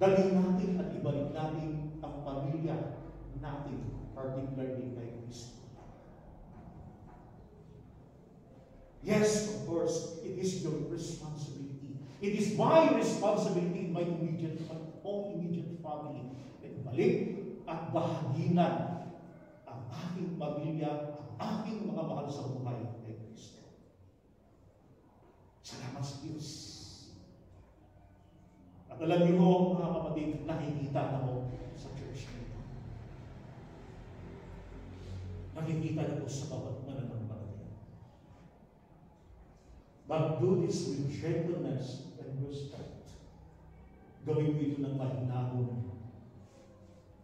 Dalhin natin at ibalik natin ang pamilya natin, particularly kay Kristo. Yes, of course, it is your responsibility. It is my responsibility, my own immediate family. family. At balik at bahaginan ang aking pamilya, ang aking mga mahal sa buhay kay Kristo. Salamat sa Diyos. At alam niyo, mga kapatid, nakikita na mo sa church nito. Nakikita na po sa bawat mananampalataya. But do this with gentleness and respect. Gawin mo ito ng mahinahon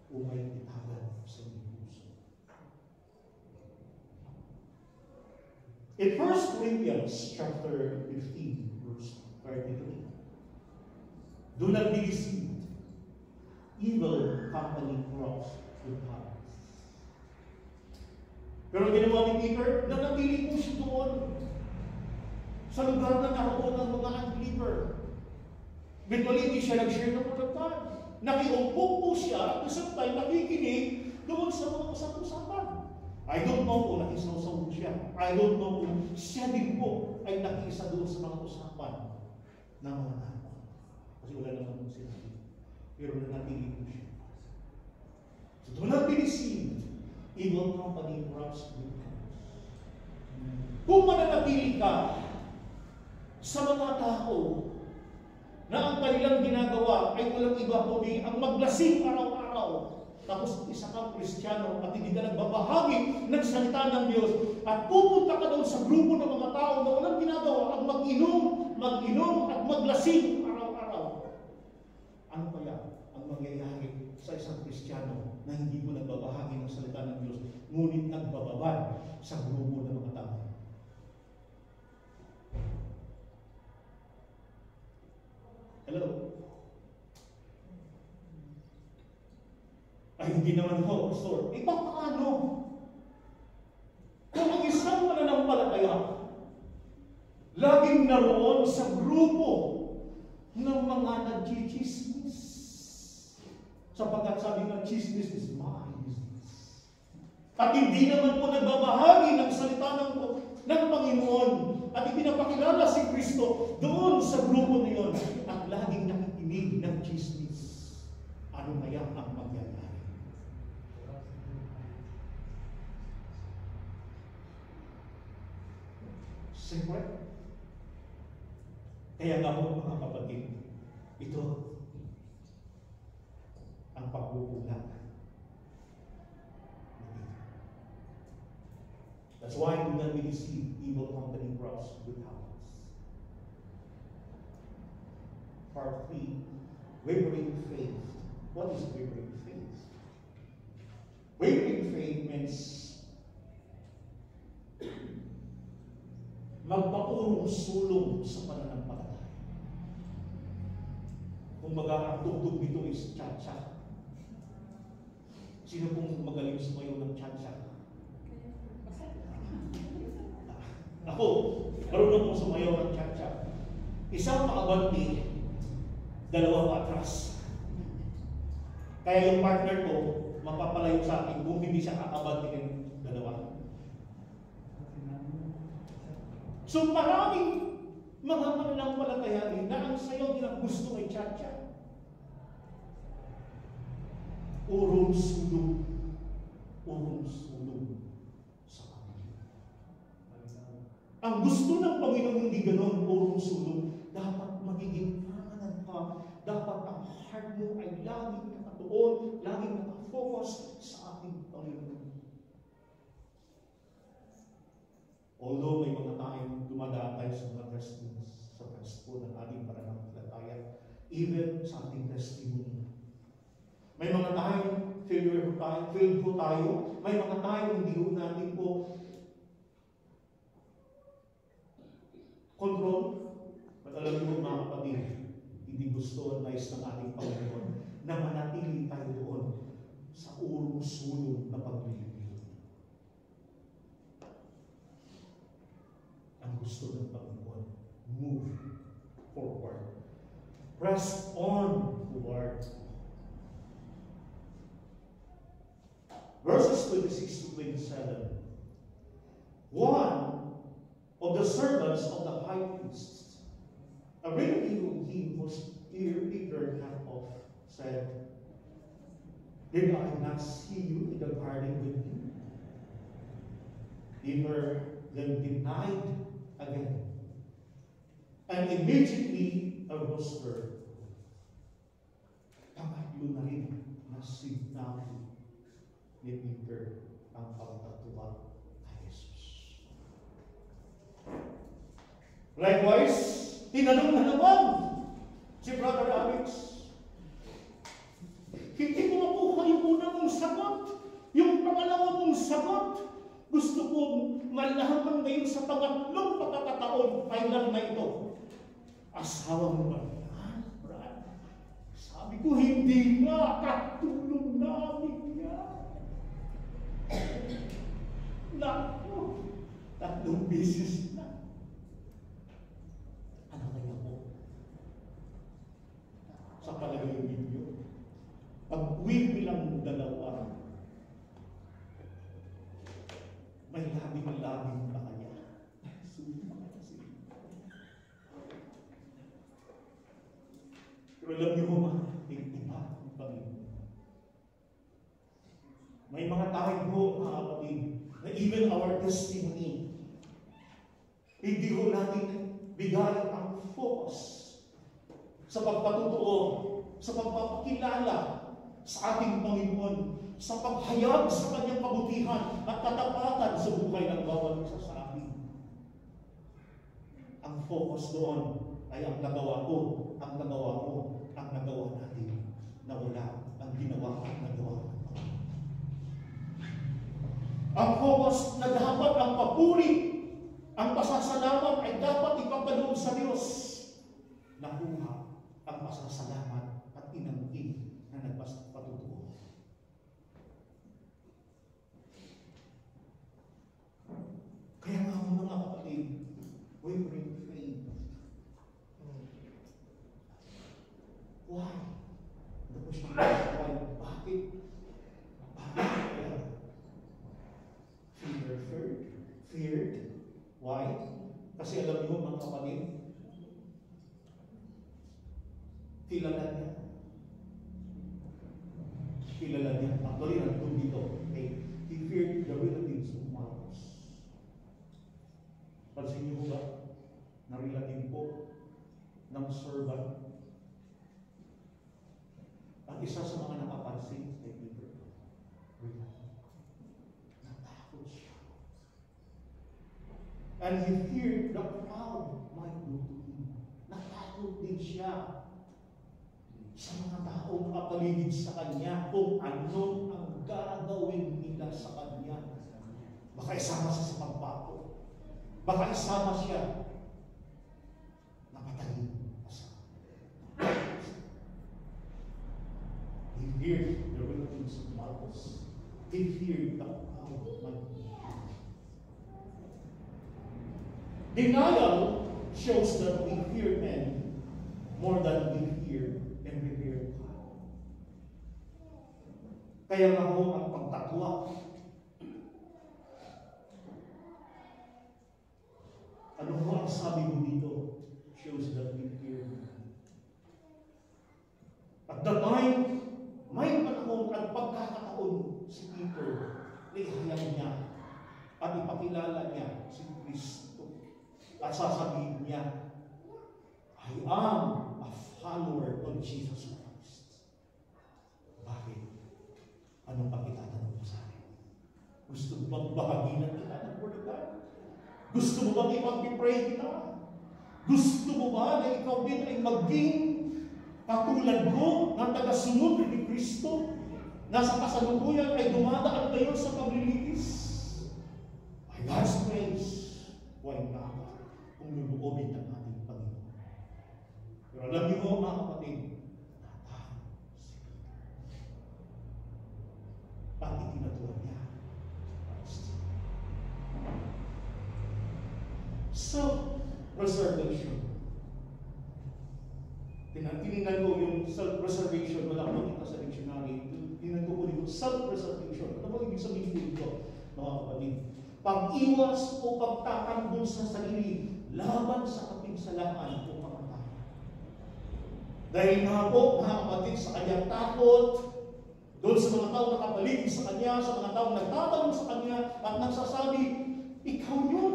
o may itagan sa inyong puso. In 1 Corinthians chapter 15, verse 33, do not be deceived. Evil company corrupts good habits. Pero ginawa ni Peter, nanatili po siya doon sa lugar na naroon ng mga unbeliever. Eventually, hindi siya nag-share ng word of God. Nakiumpok po siya at isang time nakikinig doon sa mga usap-usapan. I don't know kung nakisawsaw siya. I don't know kung siya din po ay nakisa doon sa mga usapan ng mga tao. Kasi wala naman po sila. Pero nanatili po siya. So do not be deceived. Evil company corrupts good habits. Kung mananatili ka sa mga tao na ang kanilang ginagawa ay walang iba kundi ang maglasing araw-araw, tapos isa kang Kristiyano at hindi ka nagbabahagi ng salita ng Diyos at pupunta ka doon sa grupo ng mga tao na walang ginagawa ang mag-inom at maglasing araw-araw. Ano kaya ang mangyayari sa isang Kristiyano na hindi mo nagbabahagi ng salita ng Diyos ngunit nagbababad sa grupo ng mga tao? Hello? Ay, hindi naman ho, Pastor. Paano? Kung ang isang mananampalataya laging naroon sa grupo ng mga nagchichismis. Sapagkat sabi nga, chismis is my business. At hindi naman po nagbabahagi ng salita ng Panginoon at ipinapakilala si Kristo doon sa grupo na yun at laging nakikinig ng chismis. Ano kaya ang mangyayari? Siyempre, kaya nga po mga kapatid, ito ang pagbubulag. That's why we not be deceived. Evil company corrupts good habits. Part 3, wavering faith. What is wavering faith? Wavering faith means magpaurong-sulong sa pananampalataya. Kung ang tugtog dito is cha-cha. Sino pong magaling sumayaw ng cha-cha? Ako, marunong kong sumayaw ng cha-cha. Isang pakabanti, dalawang atras. Kaya yung partner ko, mapapalayo sa akin kung hindi siya kakabanti ng dalawa. So maraming mga mananampalataya din na ang sayaw nilang gusto ay cha-cha. Urong-sulong. Urong-sulong sa Panginoon. Ang gusto ng Panginoon hindi ganoon, urong-sulong. Dapat magiging permanent ka. Dapat ang heart mo ay laging nakatuon, laging nakafocus sa ating Panginoon. Although may mga tayong dumadaan tayo sa mga testimonies, sa presto ng ating pananampalataya, even sa ating testimony. May mga tayong filled po tayo, may mga tayong hindi po natin po control. At alam niyo mga kapatid, hindi gusto at nais ng ating Panginoon na manatili tayo doon sa urong-sulong na paglilibig. Ang gusto ng Panginoon, move forward. Press on forward. Verses 26 to 27. One of the servants of the high priest, a relative of him whose ear Peter cut off, said, Did I not see you in the garden with me? Peter then denied again. And immediately arose her. Pangatlo na rin na sinabi ni Peter ang pagtatuwa kay Jesus. Likewise, tinanong na naman si Brother Alex. Hindi ko makuha yung una mong sagot. Yung pangalawa mong sagot. Gusto kong malaman ngayon sa pangatlong pagkakataon. Kailan na ito? Asawa mo ba yan, Brad? Sabi ko, hindi nga. Katulong namin yan. Naku, 3 beses na. Ano kaya po? Sa palagay ninyo, pag-uwi bilang dalawa, may labing-labing pa kaya. Pero alam niyo ba, iba ang Panginoon. May mga tayo, mga kapatid, na even our testimony, hindi ko natin bigay ang focus sa pagpatutuo, sa pagpapakilala sa ating Panginoon, sa paghayag sa kanyang kabutihan at katapatan sa buhay ng bawat isa sa atin. Ang focus doon ay ang nagawa ko, ang nagawa mo, ang nagawa natin, na wala ang ginawa at nagawa ng Panginoon. Ang focus na dapat ang papuri, ang pasasalamat ay dapat ipagkaloob sa Diyos. Nakuha ang pasasalamat at inangkin na nagpatutuo. Kaya nga mga kapatid, wavering faith. Why? The question is, why? Bakit? Bakit kaya? Feared. Why? Kasi alam niyo mga kapatid, kilala niya. Actually, nandun dito. Okay? He feared the relatives of Marcos. Pansin niyo ba? Na relative po ng servant. Ang isa sa mga nakapansin ay Peter. Natakot siya. And he feared the crowd might do to him. Natakot din siya sa mga taong kapaligid sa kanya kung ano ang gagawin nila sa kanya. Baka isama siya sa pagbato. Baka isama siya na patayin. He feared the relatives of Marcos. He feared the crowd. Denial shows that we fear men more than we fear and revere God. Kaya nga ho ang pagtatwa. Ano ho ang sabi mo dito? Shows that we fear God. At the time, may panahon at pagkakataon si Peter, ihayag niya at ipakilala niya si Kristo. At sasabihin niya, I am a follower of Jesus Christ. Bakit? Anong pakitatanong mo sa akin? Gusto mo bang bahaginan kita ng Word of God? Gusto mo bang ipag-pray kita? Gusto mo ba na ikaw din ay maging katulad ko ng tagasunod ni Kristo na sa kasalukuyan ay dumadaan kayo sa paglilitis? By God's grace, why not? Kung luluobin ng ating Panginoon. Pero alam niyo mo mga kapatid, natakot si Peter. Bakit itinatuan niya? Self-preservation. Tinignan ko yung self-preservation, wala ko dito sa dictionary. Tinignan ko dito, self-preservation. Ano ba ibig sabihin dito, mga kapatid? Pag-iwas o pagtatanggol sa sarili laban sa kapinsalaan o kamatayan. Dahil nga po, mga kapatid, sa kanyang takot, Doon sa mga tao nakapaligid sa Kanya, sa mga tao nagtatanong sa Kanya, at nagsasabi, ikaw yun.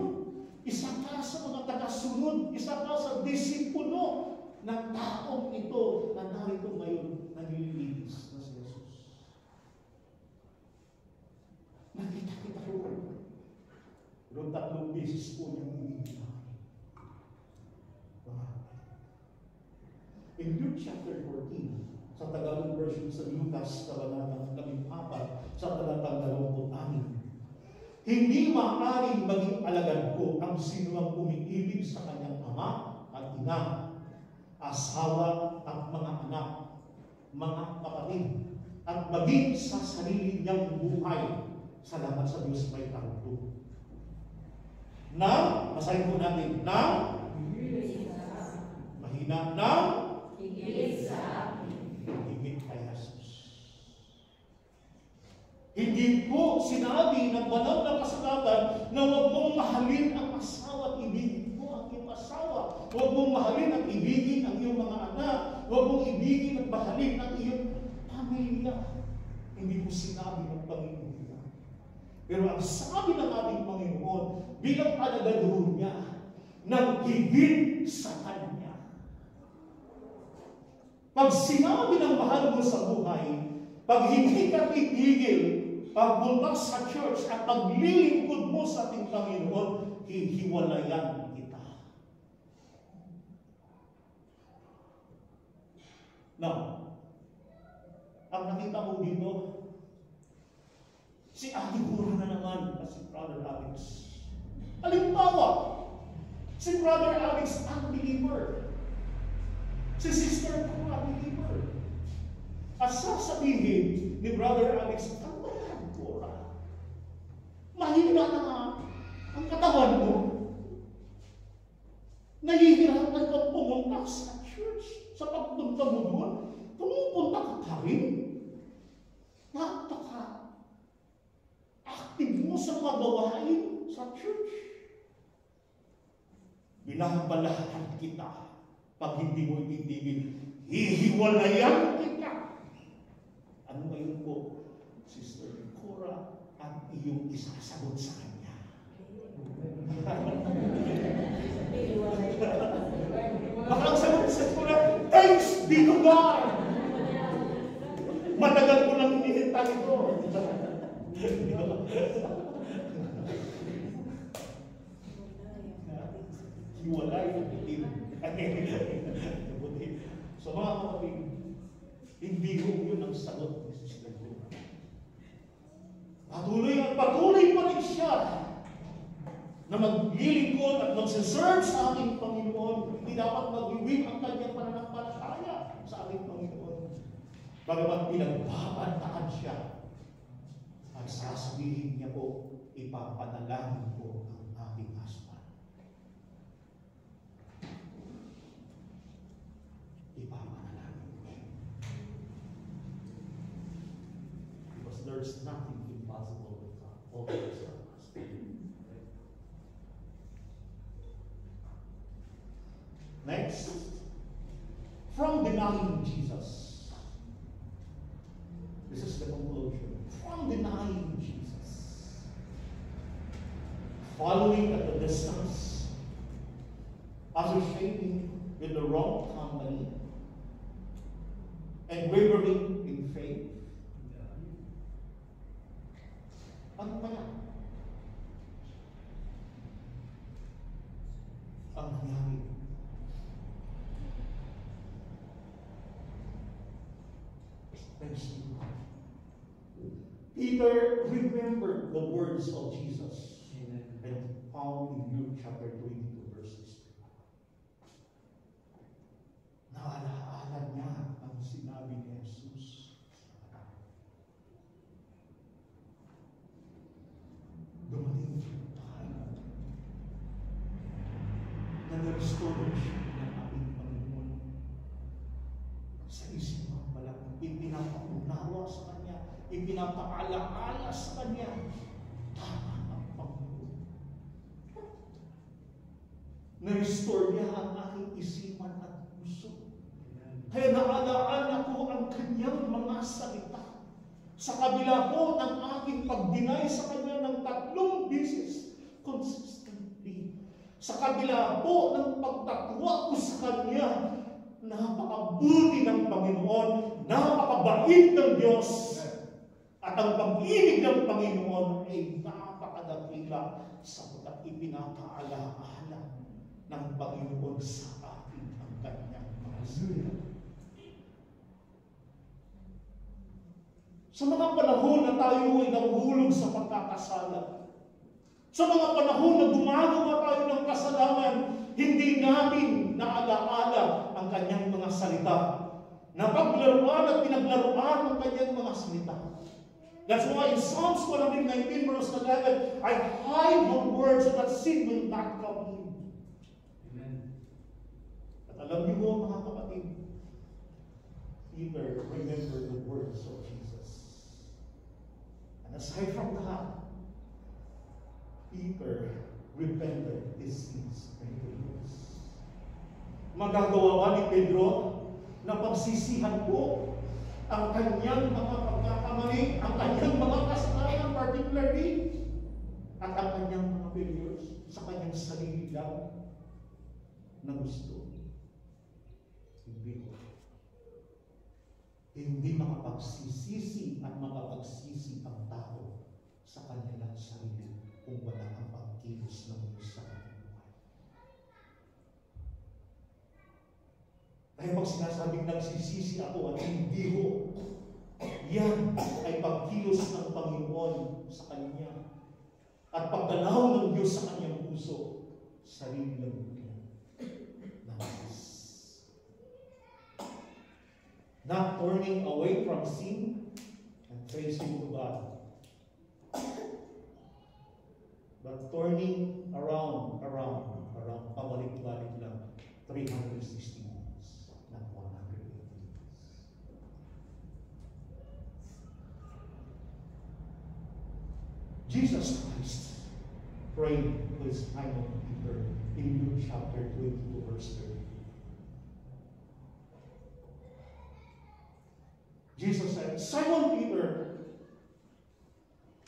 Isa ka sa mga tagasunod, isa ka sa disipulo ng taong ito na narito ngayon na nililinis na si Jesus. Nakita kita ko. Pero 3 beses po niyang hinihintay. In Luke chapter 14, sa Tagalog version sa Lucas, kabanatang 14, sa talatang 26, hindi maaaring maging alagad ko ang sinumang umiibig sa kanyang ama at ina, asawa at mga anak, mga kapatid, at maging sa sarili niyang buhay. Salamat sa Diyos may tawdo. Na, basahin po natin, na mahina na higit sa akin. Higit kay Jesus. Hindi po sinabi ng banal na kasulatan na huwag mong mahalin ang asawa at ibigin mo ang iyong asawa. Huwag mong mahalin at ibigin ang iyong mga anak. Huwag mong ibigin at mahalin ang iyong pamilya. Hindi po sinabi ng Panginoon. Pero ang sabi ng ating Panginoon, bilang alagad niya, nang higit sa Kanya. Pag sinabi ng mahal mo sa buhay, pag hindi ka titigil, pagpunta sa church at paglilingkod mo sa ating Panginoon, hihiwalayan kita. Now, ang nakita mo dito, si Ate Gura na naman at si Brother Alex. Halimbawa, si Brother Alex unbeliever. Si Sister Gura unbeliever. At sasabihin ni Brother Alex, ang Brother Gura, mahina na ang katawan mo. Nahihirapan kang pumunta sa church. Sa pagpunta mo doon, pumupunta ka pa rin. Active mo sa mga gawain sa church. Binabalahan kita. Pag hindi mo itigil, hihiwalayan kita. Ano ngayon po, Sister Cora, at iyong isasagot sa kanya? Baka ang sagot sa Cora, thanks be to God! Matagal ko lang hinihintay ito. Hiwalay ang itim. So mga kapatid, hindi ko yun ang sagot ni Sister Gura. Patuloy pa rin siya na maglilingkod at magsiserve sa ating Panginoon. Hindi dapat mag-iwim ang kanyang pananampalataya sa ating Panginoon. Bagamat pinagbabantaan siya, at sasabihin niya po, ipapanalangin po ang aking husband. Ipapanalangin po siya. Because there's nothing impossible with God. All things are possible. Next, from denying Jesus. This is the conclusion. From denying Jesus, following at a distance, associating with the wrong company, and wavering in faith. Ano pa yan? Ang nangyari. Thanks to God. Peter remembered the words of Jesus. Amen. And found in Luke chapter 22 verses 3. Naalaala niya ang sinabi ni Jesus. Dumating yung time na na-restore siya ng ating Panginoon. Sa isip ng malaki, ipinapaunawa sa Kanya, ipinapaalaala sa Kanya. Tama ang Panginoon. Na-restore niya ang aking isipan at puso. Kaya naalaala ko ang Kanyang mga salita. Sa kabila po ng aking pag-deny sa Kanya ng 3 beses, consistently, sa kabila po ng pagtatwa ko sa Kanya, napakabuti ng Panginoon, napakabait ng Diyos, at ang pag-ibig ng Panginoon ay napakadakila sapagkat ipinapaalaala ng Panginoon sa atin ang Kanyang mga salita. Sa mga panahon na tayo ay nahuhulog sa pagkakasala, sa mga panahon na gumagawa tayo ng kasalanan, hindi natin naalaala ang Kanyang mga salita. Napaglaruan at pinaglaruan ang Kanyang mga salita. That's why in Psalms 119 verse 11, I hide your words so that sin will not come in. Amen. At alam niyo mo, mga kapatid, Peter remembered the words of Jesus. And aside from that, Peter repented his sins and failures. Magagawa ba ni Pedro na pagsisihan po ang kanyang mga pagkakamali, ang kanyang mga kasalanan particularly, at ang kanyang mga failures sa kanyang sarili lang na gusto? Hindi ko. Hindi makapagsisisi at makapagsisi ang tao sa kanilang sarili kung wala ang pagkilos ng Diyos sa kanyang buhay. Kaya pag sinasabing nagsisisi ako at hindi ko, yan ay pagkilos ng Panginoon sa Kanya. At pagdalaw ng Diyos sa Kanyang puso, sarili lang niya. Not turning away from sin and tracing to God, but turning around, pabalik-balik lang, 360 minutes, not 180 minutes. Jesus Christ prayed to his Simon Peter in Luke chapter 22, verse 30. Jesus said, Simon Peter,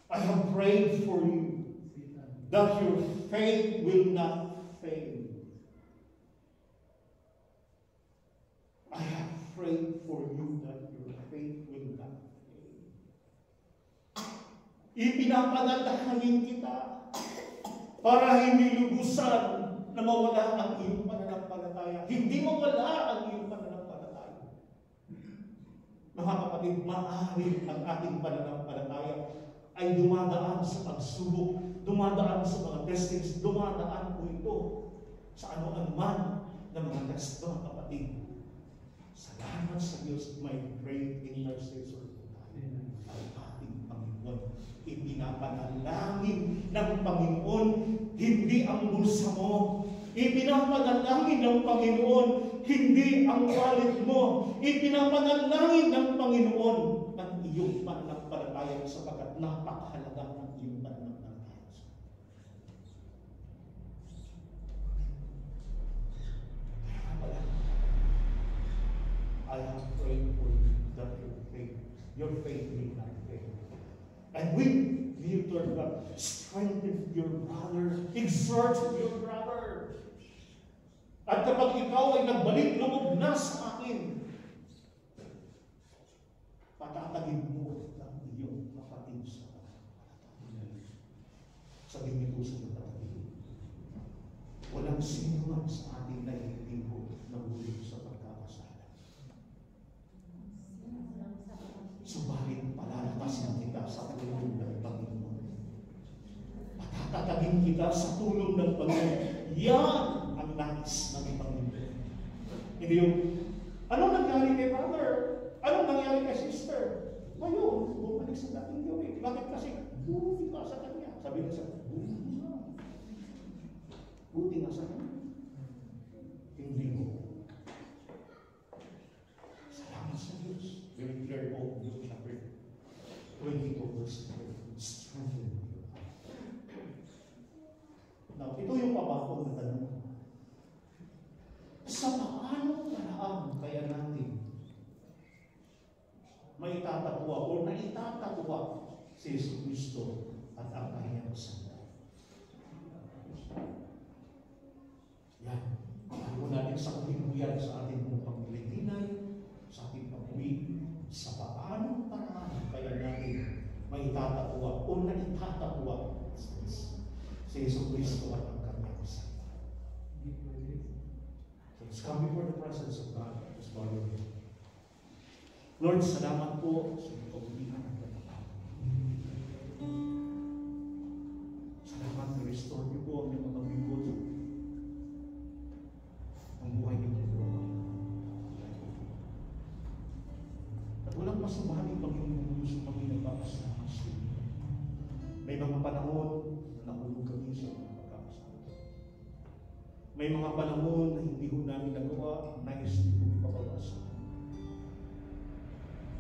I have prayed for you that your faith will not fail. I have prayed for you that your faith will not fail. Ipinapanalangin kita para hindi lubusan na mawala ang iyong pananampalataya. Hindi mawala ang iyong pananampalataya. Mga kapatid, maaari ang ating pananampalataya ay dumadaan sa pagsubok, dumadaan sa mga testings, dumadaan po ito sa ano-anuman na mga test, mga kapatid. Salamat sa Diyos, my great intercessor po tayo, ang ating Panginoon. Ipinapanalangin ng Panginoon, hindi ang bulsa mo. Ipinapanalangin ng Panginoon, hindi ang wallet mo. Ipinapanalangin ng Panginoon ang iyong pananampalataya sapagkat napakahalaga ng iyong pananampalataya. I have prayed for you that your faith will not fail. And when you turn back, strengthen your brother, exhort your brother. At kapag ikaw ay nagbalik loob na sa akin, patatagin mo ang iyong kapatid sa pananampalataya. Sabihin niyo po sa kapatid, walang sino man sa atin na hindi po nahulog sa pagkakasala. Subalit palalakasin kita sa tulong ng Panginoon. Patatatagin kita sa tulong ng Panginoon. Yan ang nais ng Panginoon. Hindi yung, anong nangyari kay brother? Anong nangyari kay sister? Ngayon, bumalik sa dating gawin. Bakit kasi? Buti ka sa kanya. Sabi niya sa buti nga. Buti nga sa kanya. Hindi mo. Salamat sa Diyos. Very clear of Luke chapter 22 verse 3. Strengthen your heart. Now, ito yung pabakong na tanong. Sa paano paraan kaya natin maitatagwa o naitatagwa si Yesu Kristo at ang kanyang sanda. Yan. Ako natin sa kahibuyan sa ating mga pagpilitinay, sa ating pag-uwi, sa paanong paraan kaya natin maitatagwa o naitatagwa si Yesu Kristo at ang kanyang sanda. So let's come before the presence of God. Let's bow your head. Lord, salamat po sa pag-uwi ng salamat na restore niyo po ang inyong mga lingkod. Ang buhay niyo po. At walang masamahan pag yung gusto kami nagpapasalamat sa inyo. May mga panahon na nakulog kami sa mga pagkakasama. May mga panahon na hindi ko namin nagawa, nais niyo po ipapabasa.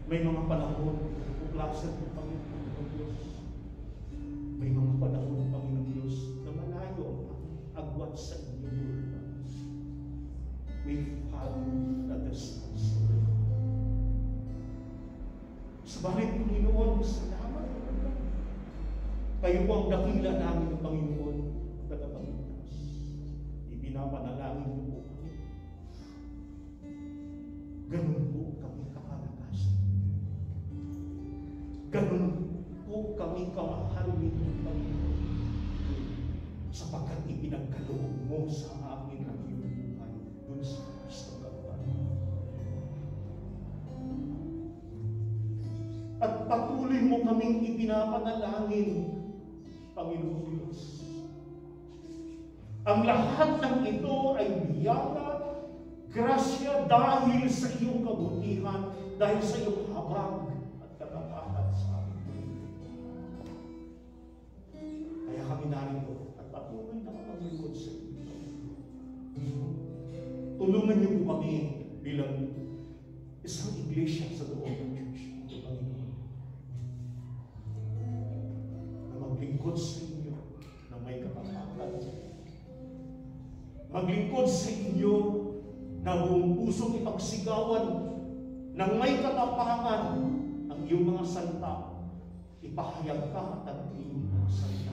May mga panahon na kuklasan po kami ng Diyos. May mga panahon, Panginoon Diyos, na malayo ang agwat sa inyo, Lord. We follow the distance. Subalit, Panginoon, salamat. Kayo po ang dakila namin ng Panginoon, tagapagligtas. Ibinapanalangin niyo po kami. Ganun po kami kakalakasan. Ganun po kami kamahal ninyo, Panginoon, sapagkat ipinagkaloob mo sa amin ang iyong buhay dun sa Kristo Kalbaryo. At patuloy mo kaming ipinapanalangin, Panginoon Diyos. Ang lahat ng ito ay biyaya, grasya dahil sa iyong kabutihan, dahil sa iyong habag at katapakan sa amin. Kaya kami narito at patuloy na maglingkod sa inyo. Tulungan niyo po kami bilang isang iglesia sa loob ng church. Ito, Panginoon. Na maglingkod sa inyo na may katapakan. Maglingkod sa inyo na buong pusong ipagsigawan ng may katapangan ang iyong mga salita. Ipahayag ka at ang iyong mga salita.